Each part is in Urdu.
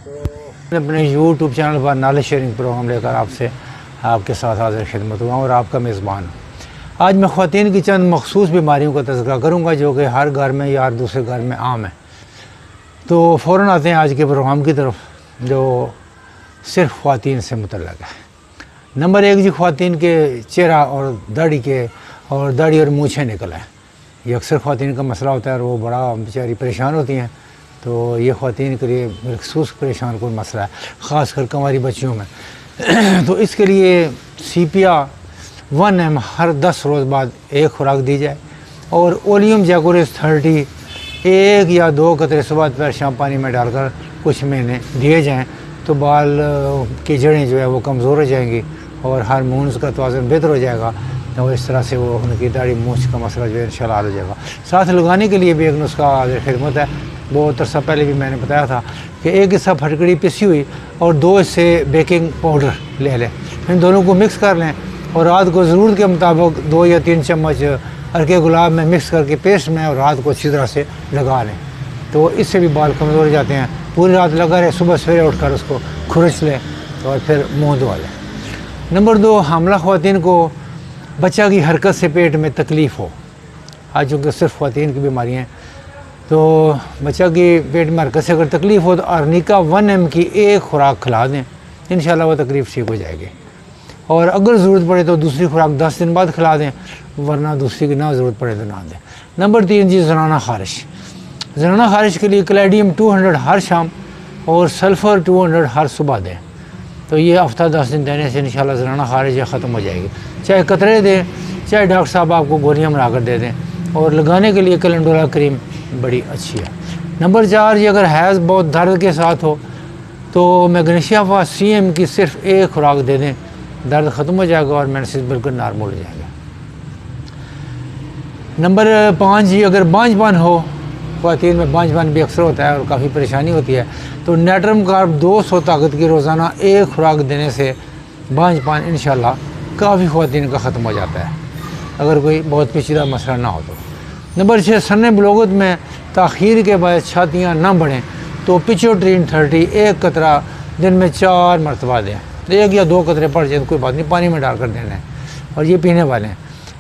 اپنے یوٹیوب چینل پر نالج شیئرنگ پروگرام لے کر آپ سے آپ کے ساتھ حاضر خدمت ہوا اور آپ کا میزبان ہوں۔ آج میں خواتین کی چند مخصوص بیماریوں کا تذکرہ کروں گا جو کہ ہر گھر میں یا دوسرے گھر میں عام ہے۔ تو فوراً آتے ہیں آج کے پروگرام کی طرف جو صرف خواتین سے متعلق ہے۔ نمبر 1 جی، خواتین کے چہرہ اور داڑھی اور مونچھیں نکل ہیں۔ یہ اکثر خواتین کا مسئلہ ہوتا ہے اور وہ بڑا بیچاری پریشان ہوتی ہیں، تو یہ خواتین کے لیے مخصوص پریشان کوئی مسئلہ ہے، خاص کر کنواری بچیوں میں۔ تو اس کے لیے سیپیا 1 ml ہر 10 روز بعد ایک خوراک دی جائے، اور اولیم جیکورس 30 1 یا 2 قطرے صبح دوپہر شام پانی میں ڈال کر کچھ مہینے دیے جائیں تو بال کی جڑیں جو ہے وہ کمزور ہو جائیں گی اور ہارمونز کا توازن بہتر ہو جائے گا، اور اس طرح سے وہ ان کی داڑھی مونچھ کا مسئلہ جو ہے انشاءاللہ حل ہو جائے گا۔ ساتھ لگانے کے لیے بھی ایک نسخہ حاضر خدمت ہے، بہت عرصہ پہلے بھی میں نے بتایا تھا کہ 1 حصہ پھٹکڑی پسی ہوئی اور 2 حصے بیکنگ پاؤڈر لے لیں، ان دونوں کو مکس کر لیں اور رات کو ضرورت کے مطابق 2 یا 3 چمچ ارکے گلاب میں مکس کر کے پیسٹ میں اور رات کو اچھی طرح سے لگا لیں، تو اس سے بھی بال کمزور ہو جاتے ہیں۔ پوری رات لگا رہے، صبح سویرے اٹھ کر اس کو کھرچ لیں اور پھر منہ دھوا لیں۔ نمبر 2، حاملہ خواتین کو بچہ کی حرکت سے پیٹ میں تکلیف ہو۔ آج چونکہ صرف خواتین کی بیماری ہیں، تو بچہ کی پیٹ میں حرکت سے اگر تکلیف ہو تو ارنیکا 1 ml کی ایک خوراک کھلا دیں، انشاءاللہ وہ تکلیف ٹھیک ہو جائے گی، اور اگر ضرورت پڑے تو دوسری خوراک 10 دن بعد کھلا دیں، ورنہ دوسری کی نہ ضرورت پڑے تو نہ دیں۔ نمبر 3 جی، زنانہ خارش۔ زنانہ خارش کے لیے کلیڈیم 200 ہر شام اور سلفر 200 ہر صبح دیں، تو یہ ہفتہ 10 دن دینے سے انشاءاللہ زنانہ خارش ختم ہو جائے گی۔ چاہے قطرے دیں، چاہے ڈاکٹر صاحب آپ کو گولیاں بنا کر دے دیں، اور لگانے کے لیے کیلنڈولا کریم بڑی اچھی ہے۔ نمبر 4 جی، اگر حیض بہت درد کے ساتھ ہو تو میگنیشیا فاس CM کی صرف ایک خوراک دے دیں، درد ختم ہو جائے گا اور مینسز بالکل نارمل ہو جائیں گے۔ نمبر 5 جی، اگر بانجھ پن ہو، خواتین میں بانجھ پن بھی اکثر ہوتا ہے اور کافی پریشانی ہوتی ہے، تو نیٹرم کارب 200 طاقت کی روزانہ ایک خوراک دینے سے بانجھ پن انشاءاللہ کافی خواتین کا ختم ہو جاتا ہے، اگر کوئی بہت پیچیدہ مسئلہ نہ ہو تو۔ نمبر 6، سن بلوغت میں تاخیر کے باعث چھاتیاں نہ بڑھیں تو پچوٹرین 30 ایک قطرہ دن میں 4 مرتبہ دیں، 1 یا 2 قطرے پڑ جائیں تو کوئی بات نہیں، پانی میں ڈال کر دینا ہے، اور یہ پینے والے ہیں۔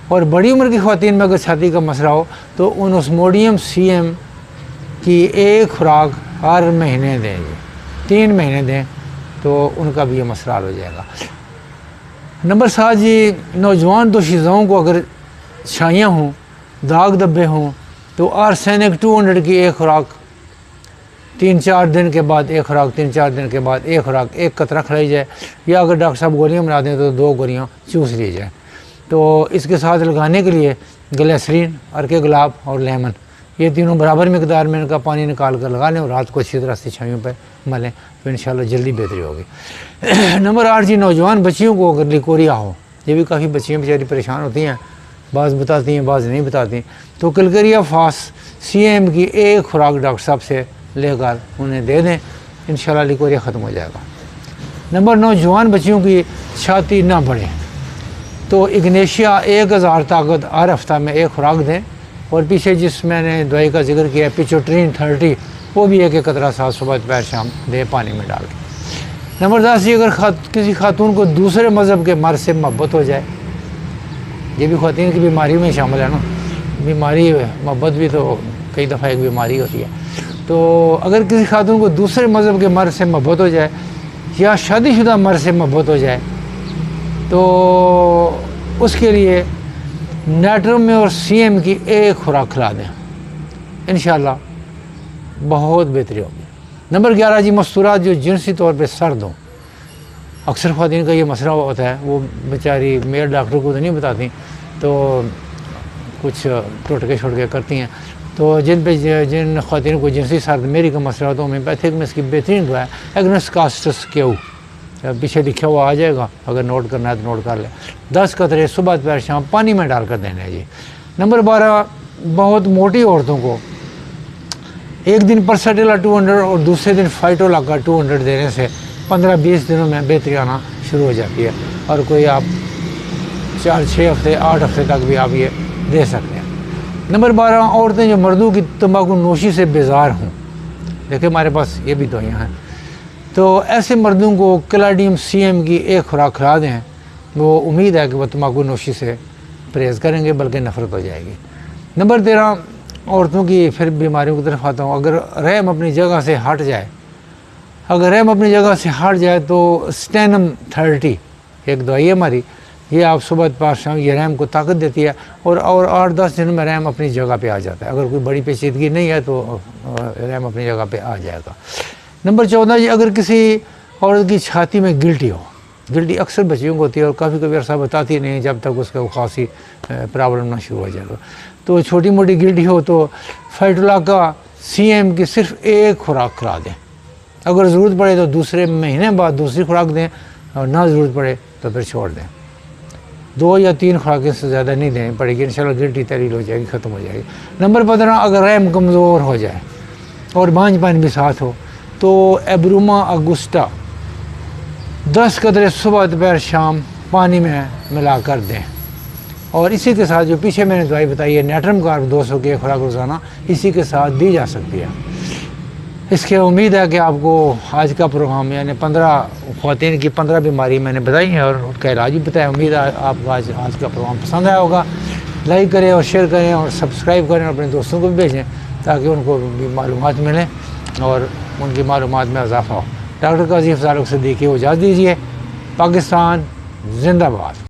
اور بڑی عمر کی خواتین میں اگر چھاتی کا مسئلہ ہو تو انوسموڈیم CM کی ایک خوراک ہر مہینے دیں، 3 مہینے دیں تو ان کا بھی یہ مسئلہ حل ہو جائے گا۔ نمبر 7 جی، نوجوان دوشیزاؤں کو اگر چھائیاں ہوں، داغ دھبے ہوں تو آرسینک 200 کی ایک خوراک 3-4 دن کے بعد ایک خوراک، 3-4 دن کے بعد ایک خوراک، 1 قطرہ کھلائی جائے، یا اگر ڈاکٹر صاحب گولیاں بنا دیں تو 2 گولیاں چوس لی جائیں۔ تو اس کے ساتھ لگانے کے لیے گلیسرین، ارکے گلاب اور لیمن، یہ تینوں برابر مقدار میں ان کا پانی نکال کر لگا لیں اور رات کو اچھی طرح سے چھائیوں پہ ملیں تو انشاءاللہ جلدی بہتری ہوگی۔ نمبر 8 جی، نوجوان بچیوں کو اگر لیکوریا ہو، یہ بھی کافی بچیاں بیچاری پریشان ہوتی ہیں، بعض بتاتی ہیں بعض نہیں بتاتی، تو کلکریا فاس CM کی ایک خوراک ڈاکٹر صاحب سے لے کر انہیں دے دیں، انشاءاللہ لیکوریا ختم ہو جائے گا۔ نمبر 9، جوان بچیوں کی چھاتی نہ بڑھے تو اگنیشیا 1000 طاقت ہر ہفتہ میں ایک خوراک دیں، اور پیچھے جس میں نے دوائی کا ذکر کیا ہے پچوٹرین 30، وہ بھی 1 قطرہ ساتھ صبح دوپہر شام دے پانی میں ڈال کے۔ نمبر 10 جی، اگر کسی خاتون کو دوسرے مذہب کے مرد سے محبت ہو جائے، یہ بھی خواتین کی بیماری میں شامل ہے نا، بیماری محبت بھی تو کئی دفعہ ایک بیماری ہوتی ہے، تو اگر کسی خاتون کو دوسرے مذہب کے مرد سے محبت ہو جائے یا شادی شدہ مرد سے محبت ہو جائے تو اس کے لیے نیٹرم میں اور CM کی ایک خوراک کھلا دیں، انشاءاللہ بہت بہتری ہوگی۔ نمبر 11 جی، مستورات جو جنسی طور پہ سرد ہوں، اکثر خواتین کا یہ مسئلہ ہوتا ہے، وہ بیچاری میل ڈاکٹر کو تو نہیں بتاتی، تو کچھ ٹوٹکے چھوٹکے کرتی ہیں، تو جن خواتین کو جنسی سرد میری کا مسئلہ ہو تو ہومیوپیتھک میں اس کی بہترین دوا ہے ایگنس کاسٹس کیو، پیچھے لکھا ہوا آ جائے گا، اگر نوٹ کرنا ہے تو نوٹ کر لیں، 10 قطرے صبح دوپہر شام پانی میں ڈال کر دینا ہے جی۔ نمبر 12، بہت موٹی عورتوں کو ایک دن پرسٹیلا 200 اور دوسرے دن فائٹولا کا 200 دینے سے 15-20 دنوں میں بہتری آنا شروع ہو جاتی ہے، اور کوئی آپ 4-6 ہفتے 8 ہفتے تک بھی آپ یہ دے سکتے ہیں۔ نمبر 12، عورتیں جو مردوں کی تمباکو نوشی سے بیزار ہوں، دیکھیں ہمارے پاس یہ بھی دوائیاں ہیں، تو ایسے مردوں کو کلاڈیم CM کی ایک خوراک کھلا دیں، وہ امید ہے کہ وہ تمباکو نوشی سے پرہیز کریں گے، بلکہ نفرت ہو جائے گی۔ نمبر 13 عورتوں کی پھر بیماریوں کی طرف آتا ہوں۔ اگر رحم اپنی جگہ سے ہٹ جائے، تو اسٹینم 30 ایک دوائی ہے ہماری، یہ آپ صبح پاس شام یہ رحم کو طاقت دیتی ہے، اور 8-10 دن میں رحم اپنی جگہ پہ آ جاتا ہے۔ اگر کوئی بڑی پیچیدگی نہیں ہے تو رحم اپنی جگہ پہ آ جائے گا۔ نمبر 14 جی، اگر کسی عورت کی چھاتی میں گلٹی ہو، گلٹی اکثر بچیوں کو ہوتی ہے اور کبھی عرصہ بتاتی نہیں جب تک اس کا خاصی پرابلم نہ شروع ہو جائے گا، تو چھوٹی موٹی گلٹی ہو تو فائٹولا کا CM کی صرف ایک خوراک کھلا دیں، اگر ضرورت پڑے تو دوسرے مہینے بعد دوسری خوراک دیں، اور نہ ضرورت پڑے تو پھر چھوڑ دیں۔ 2 یا 3 خوراکیں سے زیادہ نہیں دیں پڑے گی، انشاءاللہ گلٹی تحلیل ہو جائے گی، ختم ہو جائے گی۔ نمبر 15 اگر رحم کمزور ہو جائے اور بانجھ پن بھی ساتھ ہو تو ایبروما اگوسٹا 10 قطرے صبح دوپہر شام پانی میں ملا کر دیں، اور اسی کے ساتھ جو پیچھے میں نے دوائی بتائی ہے نیٹرم کارب 200 کی خوراک روزانہ اسی کے ساتھ دی جا سکتی ہے۔ اس کی امید ہے کہ آپ کو آج کا پروگرام یعنی 15 خواتین کی 15 بیماری میں نے بتائی ہیں اور ان کا علاج بھی بتایا، امید ہے آپ کو آج کا پروگرام پسند آیا ہوگا۔ لائک کریں اور شیئر کریں اور سبسکرائب کریں اور اپنے دوستوں کو بھی بھیجیں تاکہ ان کو بھی معلومات ملیں اور ان کی معلومات میں اضافہ ہو۔ ڈاکٹر قاضی افضال صدیقی کو اجازت دیجیے۔ پاکستان زندہ باد۔